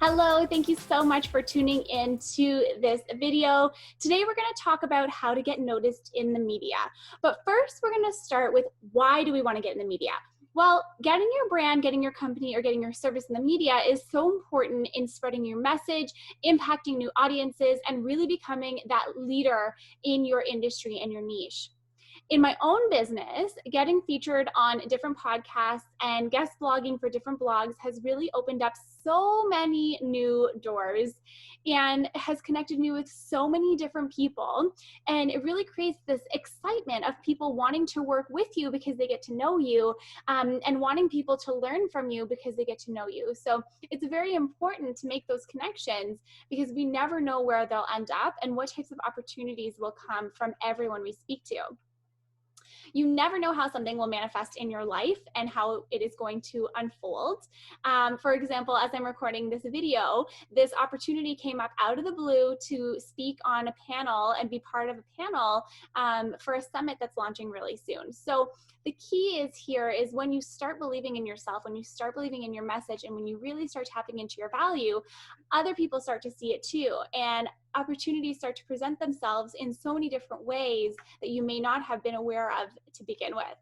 Hello, thank you so much for tuning in to this video. Today we're going to talk about how to get noticed in the media. But first, we're going to start with why do we want to get in the media? Well, getting your brand, getting your company, or getting your service in the media is so important in spreading your message, impacting new audiences, and really becoming that leader in your industry and your niche. In my own business, getting featured on different podcasts and guest blogging for different blogs has really opened up so many new doors and has connected me with so many different people. And it really creates this excitement of people wanting to work with you because they get to know you, and wanting people to learn from you because they get to know you. So it's very important to make those connections because we never know where they'll end up and what types of opportunities will come from everyone we speak to. You never know how something will manifest in your life and how it is going to unfold. For example, as I'm recording this video, this opportunity came up out of the blue to speak on a panel and be part of a panel for a summit that's launching really soon. So the key is here is when you start believing in yourself, when you start believing in your message, and when you really start tapping into your value, other people start to see it too. And opportunities start to present themselves in so many different ways that you may not have been aware of to begin with.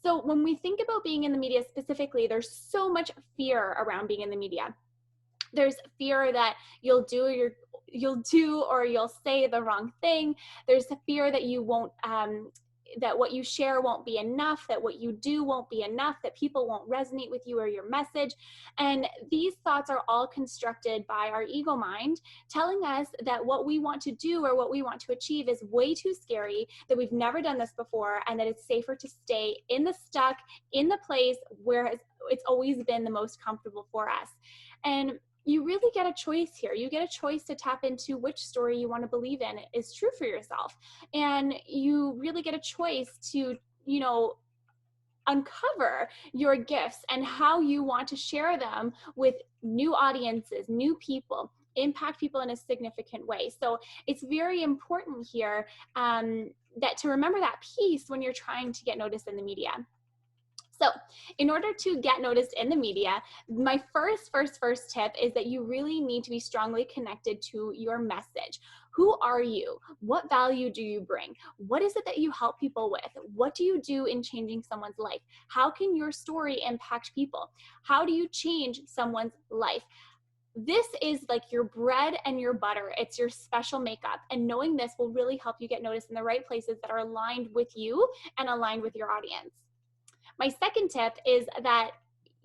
So when we think about being in the media specifically, there's so much fear around being in the media. There's fear that you'll do or you'll say the wrong thing. There's the fear that you won't that what you share won't be enough, that what you do won't be enough, that people won't resonate with you or your message. And these thoughts are all constructed by our ego mind, telling us that what we want to do or what we want to achieve is way too scary, that we've never done this before, and that it's safer to stay in the place where it's always been the most comfortable for us. And you really get a choice here. You get a choice to tap into which story you want to believe in is true for yourself. And you really get a choice to, uncover your gifts and how you want to share them with new audiences, new people, impact people in a significant way. So it's very important here that to remember that piece when you're trying to get noticed in the media. So in order to get noticed in the media, my first tip is that you really need to be strongly connected to your message. Who are you? What value do you bring? What is it that you help people with? What do you do in changing someone's life? How can your story impact people? How do you change someone's life? This is like your bread and your butter. It's your special makeup. And knowing this will really help you get noticed in the right places that are aligned with you and aligned with your audience. My second tip is that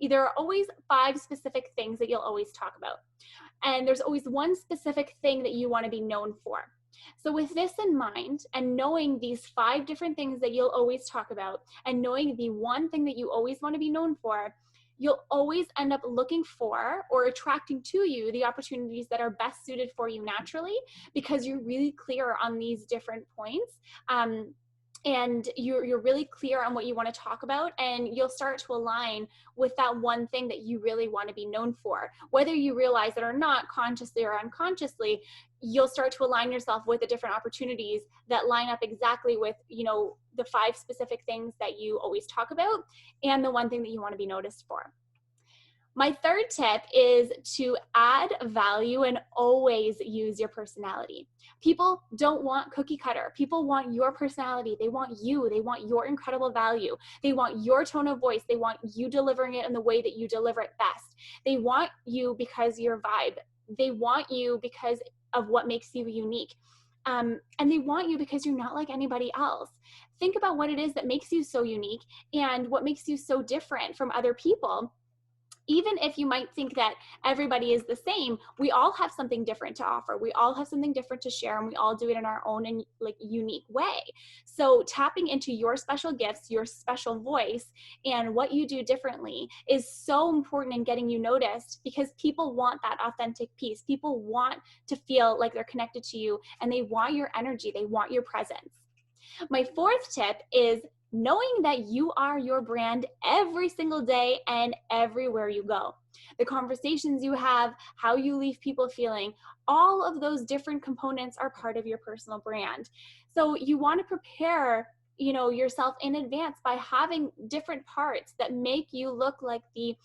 there are always 5 specific things that you'll always talk about. And there's always one specific thing that you want to be known for. So with this in mind, and knowing these 5 different things that you'll always talk about, and knowing the one thing that you always want to be known for, you'll always end up looking for or attracting to you the opportunities that are best suited for you naturally, because you're really clear on these different points. And you're really clear on what you want to talk about, and you'll start to align with that one thing that you really want to be known for. Whether you realize it or not, consciously or unconsciously, you'll start to align yourself with the different opportunities that line up exactly with, the 5 specific things that you always talk about and the one thing that you want to be noticed for. My third tip is to add value and always use your personality. People don't want cookie cutter. People want your personality. They want you. They want your incredible value. They want your tone of voice. They want you delivering it in the way that you deliver it best. They want you because your vibe. They want you because of what makes you unique. And they want you because you're not like anybody else. Think about what it is that makes you so unique and what makes you so different from other people. Even if you might think that everybody is the same, we all have something different to offer. We all have something different to share, and we all do it in our own and unique way. So tapping into your special gifts, your special voice, and what you do differently is so important in getting you noticed, because people want that authentic piece. People want to feel like they're connected to you, and they want your energy. They want your presence. My fourth tip is knowing that you are your brand every single day and everywhere you go. The conversations you have, how you leave people feeling, all of those different components are part of your personal brand. So you want to prepare yourself in advance by having different parts that make you look like the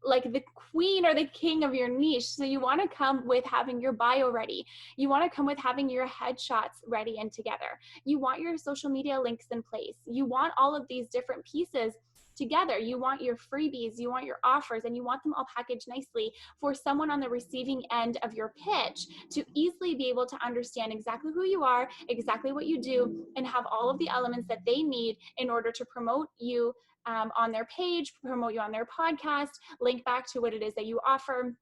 like the queen or the king of your niche. So you want to come with having your bio ready. You want to come with having your headshots ready and together. You want your social media links in place. You want all of these different pieces together. You want your freebies, you want your offers, and you want them all packaged nicely for someone on the receiving end of your pitch to easily be able to understand exactly who you are, exactly what you do, and have all of the elements that they need in order to promote you on their page, promote you on their podcast, link back to what it is that you offer.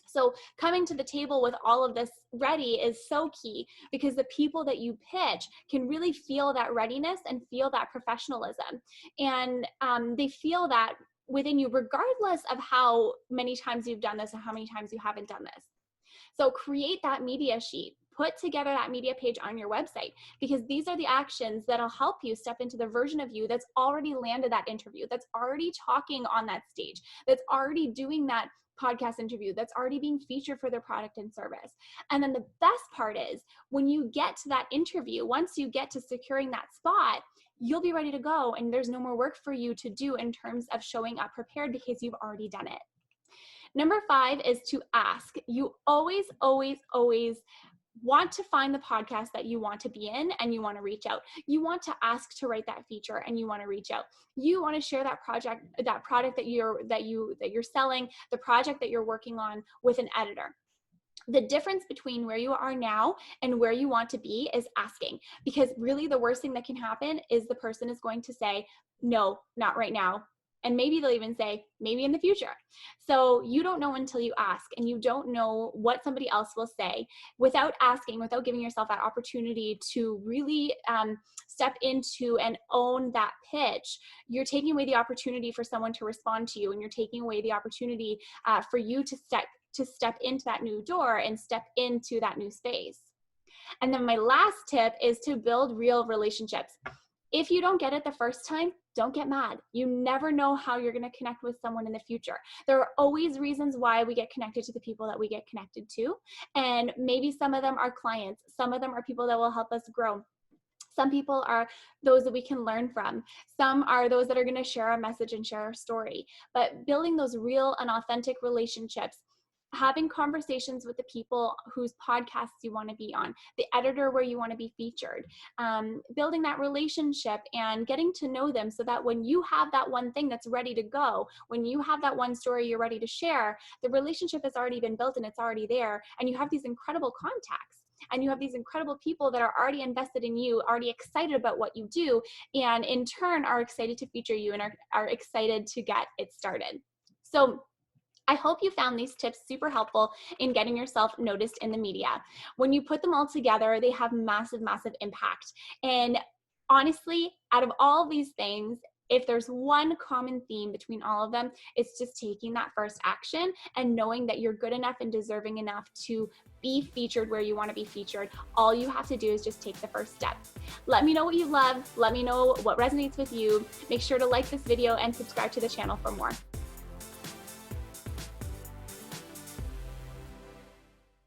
So coming to the table with all of this ready is so key, because the people that you pitch can really feel that readiness and feel that professionalism. And they feel that within you, regardless of how many times you've done this and how many times you haven't done this. So create that media sheet. Put together that media page on your website, because these are the actions that'll help you step into the version of you that's already landed that interview, that's already talking on that stage, that's already doing that podcast interview, that's already being featured for their product and service. And then the best part is when you get to that interview, once you get to securing that spot, you'll be ready to go, and there's no more work for you to do in terms of showing up prepared, because you've already done it. Number 5 is to ask. You always, always, always want to find the podcast that you want to be in, and you want to reach out. You want to ask to write that feature, and you want to reach out. You want to share that project, that product that you're selling, the project that you're working on with an editor. The difference between where you are now and where you want to be is asking, because really the worst thing that can happen is the person is going to say, no, not right now. And maybe they'll even say, maybe in the future. So you don't know until you ask, and you don't know what somebody else will say. Without asking, without giving yourself that opportunity to really step into and own that pitch, you're taking away the opportunity for someone to respond to you, and you're taking away the opportunity for you to step into that new door and step into that new space. And then my last tip is to build real relationships. If you don't get it the first time, don't get mad. You never know how you're going to connect with someone in the future. There are always reasons why we get connected to the people that we get connected to. And maybe some of them are clients. Some of them are people that will help us grow. Some people are those that we can learn from. Some are those that are going to share our message and share our story. But building those real and authentic relationships, having conversations with the people whose podcasts you want to be on, the editor where you want to be featured, building that relationship and getting to know them, so that when you have that one thing that's ready to go, when you have that one story you're ready to share, the relationship has already been built and it's already there, and you have these incredible contacts. And you have these incredible people that are already invested in you, already excited about what you do, and in turn are excited to feature you and are excited to get it started. So I hope you found these tips super helpful in getting yourself noticed in the media. When you put them all together, they have massive, massive impact. And honestly, out of all these things, if there's one common theme between all of them, it's just taking that first action and knowing that you're good enough and deserving enough to be featured where you want to be featured. All you have to do is just take the first step. Let me know what you love. Let me know what resonates with you. Make sure to like this video and subscribe to the channel for more.